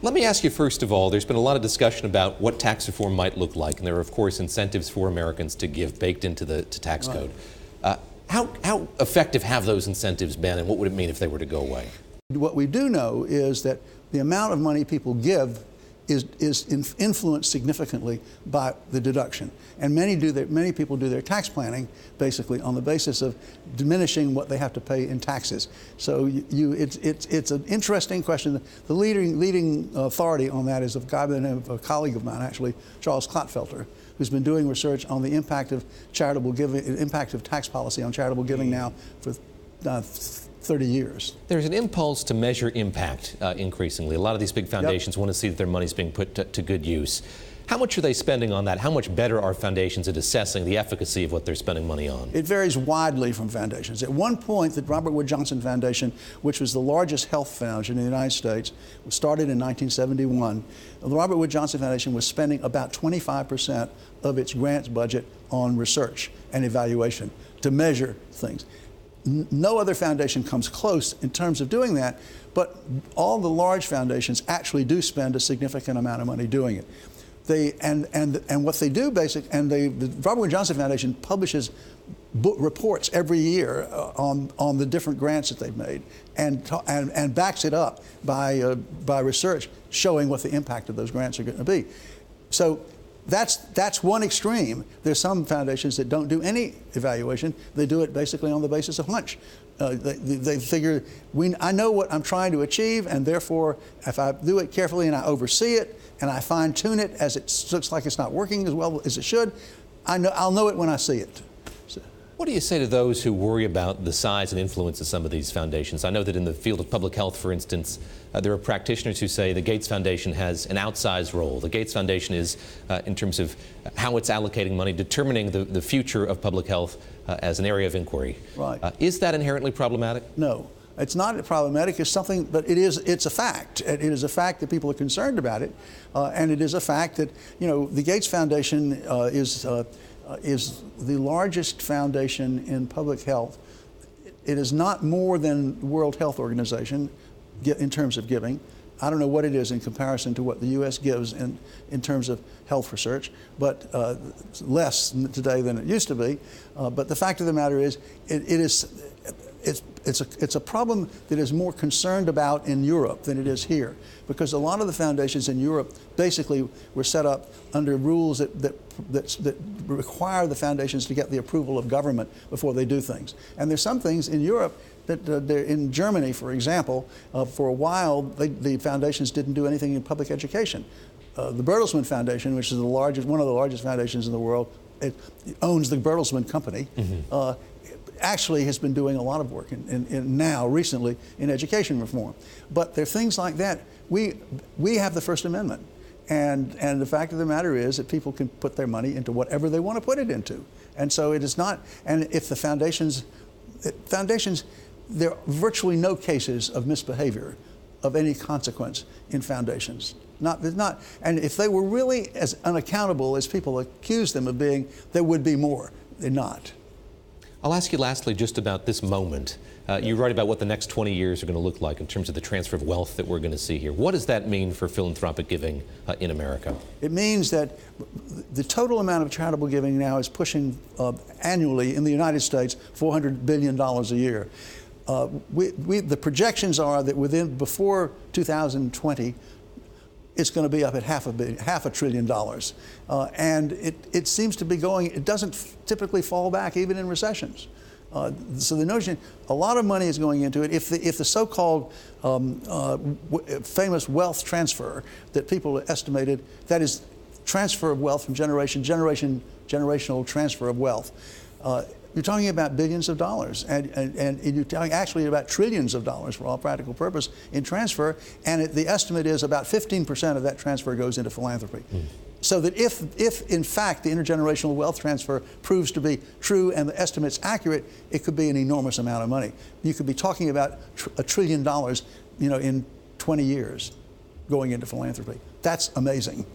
Let me ask you, first of all, there's been a lot of discussion about what tax reform might look like, and there are, of course, incentives for Americans to give baked into the tax code. How effective have those incentives been, and what would it mean if they were to go away? What we do know is that the amount of money people give is influenced significantly by the deduction. And many people do their tax planning basically on the basis of diminishing what they have to pay in taxes. So it's an interesting question. The leading authority on that is a guy by the name of a colleague of mine, actually, Charles Clotfelter, who's been doing research on the impact of charitable giving, impact of tax policy on charitable giving now for 30 years. There's an impulse to measure impact increasingly. A lot of these big foundations want to see that their money's being put to good use. How much are they spending on that? How much better are foundations at assessing the efficacy of what they're spending money on? It varies widely from foundations. At one point, the Robert Wood Johnson Foundation, which was the largest health foundation in the United States, was started in 1971. The Robert Wood Johnson Foundation was spending about 25% of its grants budget on research and evaluation to measure things. No other foundation comes close in terms of doing that, but all the large foundations actually do spend a significant amount of money doing it. And what they do the Robert Wood Johnson Foundation publishes reports every year on the different grants that they've made, and backs it up by research showing what the impact of those grants are going to be. So that's one extreme. There's some foundations that don't do any evaluation. They do it basically on the basis of hunch. They figure, I know what I'm trying to achieve, and therefore, if I do it carefully and I oversee it and I fine-tune it as it looks like it's not working as well as it should, I'll know it when I see it. What do you say to those who worry about the size and influence of some of these foundations? I know that in the field of public health, for instance, there are practitioners who say the Gates Foundation has an outsized role. The Gates Foundation is, in terms of how it's allocating money, determining the future of public health as an area of inquiry. Right. Is that inherently problematic? No. It's not problematic. It's something, but it's a fact. It is a fact that people are concerned about it, and it is a fact that, the Gates Foundation is the largest foundation in public health. It is not more than the World Health Organization in terms of giving. I don't know what it is in comparison to what the U.S. gives in terms of health research, but less today than it used to be. But the fact of the matter is, it's a problem that is more concerned about in Europe than it is here, because a lot of the foundations in Europe basically were set up under rules that require the foundations to get the approval of government before they do things. And there's some things in Europe that in Germany, for example, for a while the foundations didn't do anything in public education. The Bertelsmann Foundation, which is one of the largest foundations in the world, it owns the Bertelsmann Company. Mm-hmm. Actually has been doing a lot of work now recently in education reform. But there are things like that. We have the First Amendment, and the fact of the matter is that people can put their money into whatever they want to put it into. And so it is not, and if the foundations, there are virtually no cases of misbehavior of any consequence in foundations. And if they were really as unaccountable as people accuse them of being, there would be more. They're not. I'll ask you lastly just about this moment. You write about what the next 20 years are going to look like in terms of the transfer of wealth that we're going to see here. What does that mean for philanthropic giving in America? It means that the total amount of charitable giving now is pushing annually in the United States $400 billion a year. The projections are that before 2020, it's going to be up at half $500 billion. And it seems to be going, it doesn't typically fall back even in recessions. So the notion, a lot of money is going into it. If the so-called famous wealth transfer that people estimated, that is transfer of wealth from generational transfer of wealth, you're talking about billions of dollars, and you're talking actually about trillions of dollars for all practical purpose in transfer, and the estimate is about 15% of that transfer goes into philanthropy. Mm. So that if in fact the intergenerational wealth transfer proves to be true and the estimate's accurate, it could be an enormous amount of money. You could be talking about $1 trillion, in 20 years going into philanthropy. That's amazing.